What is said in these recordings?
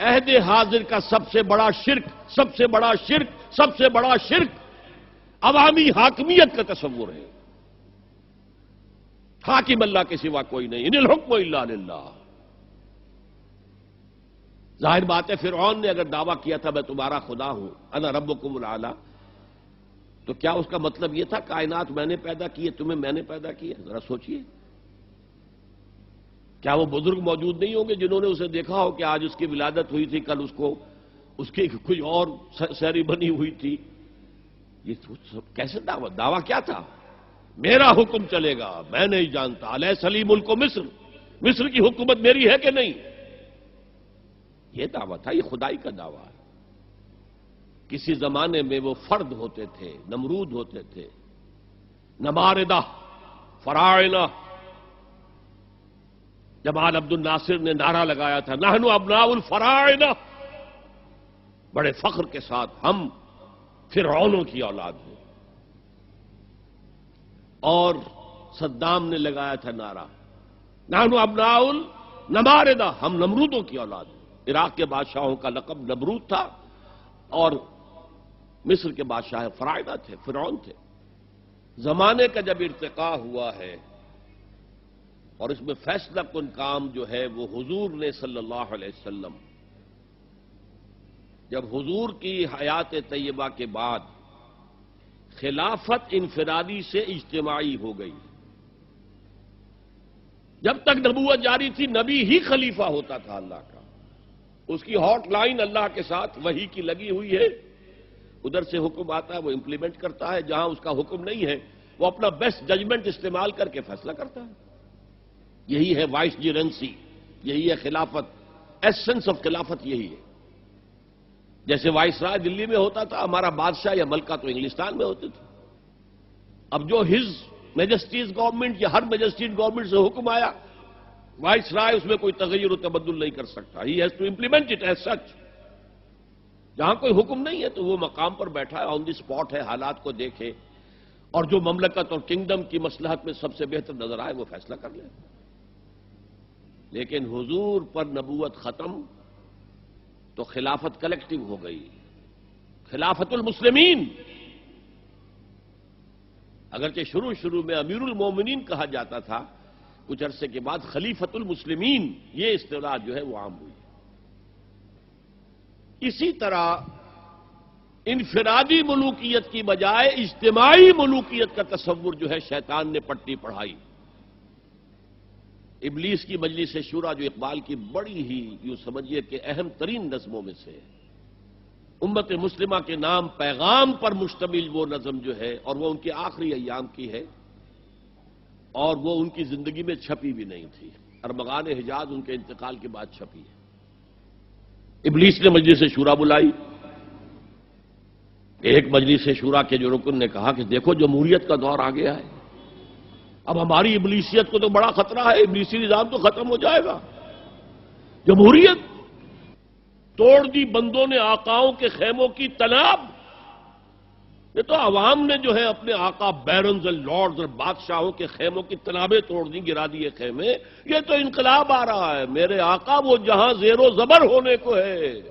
عہد حاضر کا سب سے بڑا شرک عوامی حاکمیت کا تصور ہے. حاکم اللہ کے سوا کوئی نہیں. ان الحکم الا للہ. ظاہر بات ہے فرعون نے اگر دعویٰ کیا تھا میں تمہارا خدا ہوں، انا ربکم الاعلی، تو کیا اس کا مطلب یہ تھا کائنات میں نے پیدا کی ہے، تمہیں میں نے پیدا کی ہے؟ ذرا سوچئے. کیا وہ بزرگ موجود نہیں ہوں گے جنہوں نے اسے دیکھا ہو کہ آج اس کی ولادت ہوئی تھی، کل اس کی کوئی اور سیری بنی ہوئی تھی؟ یہ کیسے دعویٰ کیا تھا؟ میرا حکم چلے گا، میں نہیں جانتا. الیس لی ملک مصر کی حکومت میری ہے کہ نہیں؟ یہ دعویٰ تھا. یہ خدائی کا دعویٰ ہے. کسی زمانے میں وہ فرد ہوتے تھے، نمرود ہوتے تھے، نماردہ، فراعنہ. جمال عبد الناصر نے نعرہ لگایا تھا نحن ابناء الفراعنہ، بڑے فخر کے ساتھ ہم فرعونوں کی اولاد ہیں. اور صدام نے لگایا تھا نعرہ نحن ابناء النماردہ، ہم نمرودوں کی اولاد ہیں. عراق کے بادشاہوں کا لقب نمرود تھا اور مصر کے بادشاہ فراعنہ تھے، فرعون تھے. زمانے کا جب ارتقاء ہوا ہے اور اس میں فیصلہ کن کام جو ہے وہ حضور نے صلی اللہ علیہ وسلم، جب حضور کی حیات طیبہ کے بعد خلافت انفرادی سے اجتماعی ہو گئی. جب تک نبوت جاری تھی نبی ہی خلیفہ ہوتا تھا اللہ کا. اس کی ہاٹ لائن اللہ کے ساتھ وحی کی لگی ہوئی ہے. ادھر سے حکم آتا ہے وہ امپلیمنٹ کرتا ہے، جہاں اس کا حکم نہیں ہے وہ اپنا بیسٹ ججمنٹ استعمال کر کے فیصلہ کرتا ہے. یہی ہے وائس جیرنسی، یہی ہے خلافت. ایسنس آف خلافت یہی ہے. جیسے وائس رائے دلی میں ہوتا تھا، ہمارا بادشاہ یا ملکہ تو انگلستان میں ہوتے تھے. اب جو ہز میجسٹیز گورنمنٹ یا ہر میجسٹیز گورنمنٹ سے حکم آیا، وائس رائے اس میں کوئی تغیر و تبدل نہیں کر سکتا. He has to implement it as such. جہاں کوئی حکم نہیں ہے تو وہ مقام پر بیٹھا ہے، آن دی اسپاٹ ہے، حالات کو دیکھے اور جو مملکت اور کنگڈم کی مصلحت میں سب سے بہتر نظر آئے وہ فیصلہ کر لے. لیکن حضور پر نبوت ختم تو خلافت کلیکٹیو ہو گئی، خلافت المسلمین. اگرچہ شروع میں امیر المومنین کہا جاتا تھا، کچھ عرصے کے بعد خلیفت المسلمین یہ اصطلاح جو ہے وہ عام ہوئی. اسی طرح انفرادی ملوکیت کی بجائے اجتماعی ملوکیت کا تصور جو ہے شیطان نے پٹی پڑھائی. ابلیس کی مجلس شورا جو اقبال کی بڑی ہی یوں سمجھیے کہ اہم ترین نظموں میں سے، امت مسلمہ کے نام پیغام پر مشتمل وہ نظم جو ہے، اور وہ ان کے آخری ایام کی ہے اور وہ ان کی زندگی میں چھپی بھی نہیں تھی. ارمغان حجاز ان کے انتقال کے بعد چھپی ہے. ابلیس نے مجلس شورا بلائی. ایک مجلس شورا کے جو رکن نے کہا کہ دیکھو جمہوریت کا دور آ گیا ہے، اب ہماری ابلیسیت کو تو بڑا خطرہ ہے، ابلیسی نظام تو ختم ہو جائے گا. جمہوریت توڑ دی بندوں نے آقاؤں کے خیموں کی تناب. یہ تو عوام نے جو ہے اپنے آقا بیرنز اور لارڈز اور بادشاہوں کے خیموں کی تنابیں توڑ دی، گرا دیے خیمے. یہ تو انقلاب آ رہا ہے. میرے آقا وہ جہاں زیر و زبر ہونے کو ہے،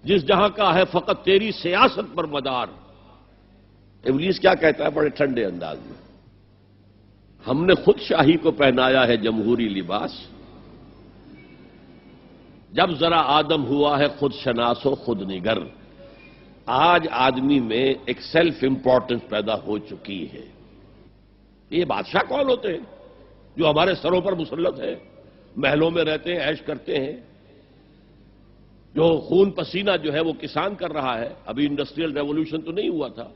جس جہاں کا ہے فقط تیری سیاست پر مدار. ابلیس کیا کہتا ہے بڑے ٹھنڈے انداز میں؟ ہم نے خود شاہی کو پہنایا ہے جمہوری لباس، جب ذرا آدم ہوا ہے خود شناس و خود نگر. آج آدمی میں ایک سیلف امپورٹنس پیدا ہو چکی ہے. یہ بادشاہ کون ہوتے ہیں جو ہمارے سروں پر مسلط ہے، محلوں میں رہتے ہیں، عیش کرتے ہیں، جو خون پسینہ جو ہے وہ کسان کر رہا ہے. ابھی انڈسٹریل ریولوشن تو نہیں ہوا تھا،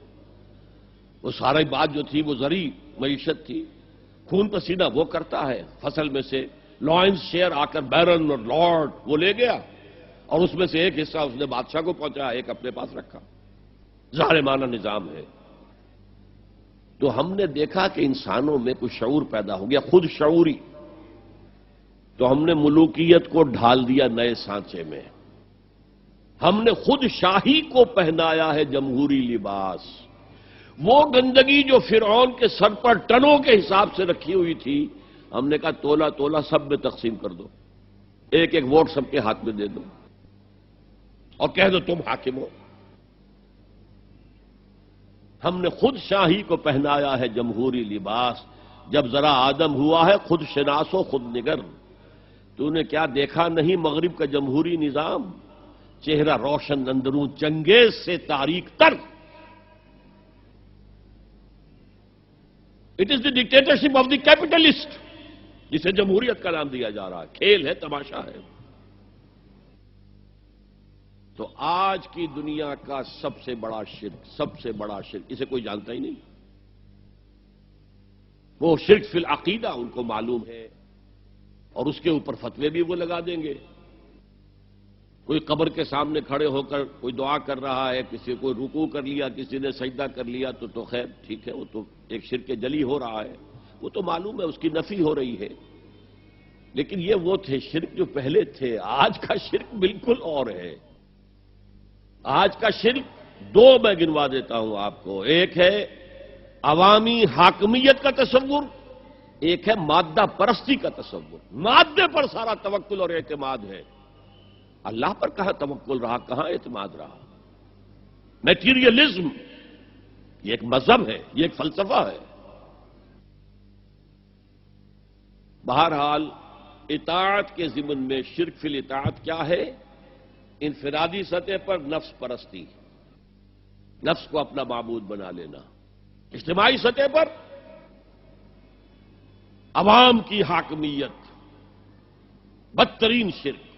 وہ ساری بات جو تھی وہ زرعی معیشت تھی. خون پسینہ وہ کرتا ہے، فصل میں سے لائنز شیئر آ کر بیرن اور لارڈ وہ لے گیا اور اس میں سے ایک حصہ اس نے بادشاہ کو پہنچایا، ایک اپنے پاس رکھا. ظالمانہ نظام ہے. تو ہم نے دیکھا کہ انسانوں میں کچھ شعور پیدا ہو گیا، خود شعوری. تو ہم نے ملوکیت کو ڈھال دیا نئے سانچے میں. ہم نے خود شاہی کو پہنایا ہے جمہوری لباس. وہ گندگی جو فرعون کے سر پر ٹنوں کے حساب سے رکھی ہوئی تھی، ہم نے کہا تولا تولا سب میں تقسیم کر دو، ایک ایک ووٹ سب کے ہاتھ میں دے دو. اور کہہ دو تم حاکم ہو. ہم نے خود شاہی کو پہنایا ہے جمہوری لباس، جب ذرا آدم ہوا ہے خود شناس و خود نگر. تو نے کیا دیکھا نہیں مغرب کا جمہوری نظام؟ چہرہ روشن اندروں چنگیز سے تاریک تر. It is the dictatorship of the capitalist, جسے جمہوریت کا نام دیا جا رہا ہے. کھیل ہے، تماشا ہے. تو آج کی دنیا کا سب سے بڑا شرک اسے کوئی جانتا ہی نہیں. وہ شرک فی العقیدہ ان کو معلوم ہے، اور اس کے اوپر فتوے بھی وہ لگا دیں گے. کوئی قبر کے سامنے کھڑے ہو کر کوئی دعا کر رہا ہے، کسی کو رکوع کر لیا، کسی نے سجدہ کر لیا، تو خیر ٹھیک ہے، وہ تو ایک شرک جلی ہو رہا ہے، وہ تو معلوم ہے، اس کی نفی ہو رہی ہے. لیکن یہ وہ تھے شرک جو پہلے تھے. آج کا شرک بالکل اور ہے. آج کا شرک دو میں گنوا دیتا ہوں آپ کو. ایک ہے عوامی حاکمیت کا تصور، ایک ہے مادہ پرستی کا تصور. مادے پر سارا توکل اور اعتماد ہے. اللہ پر کہاں توکل رہا، کہاں اعتماد رہا؟ میٹیریلزم یہ ایک مذہب ہے، یہ ایک فلسفہ ہے. بہرحال اطاعت کے ضمن میں شرک فی الاطاعت کیا ہے؟ انفرادی سطح پر نفس پرستی، نفس کو اپنا معبود بنا لینا. اجتماعی سطح پر عوام کی حاکمیت، بدترین شرک.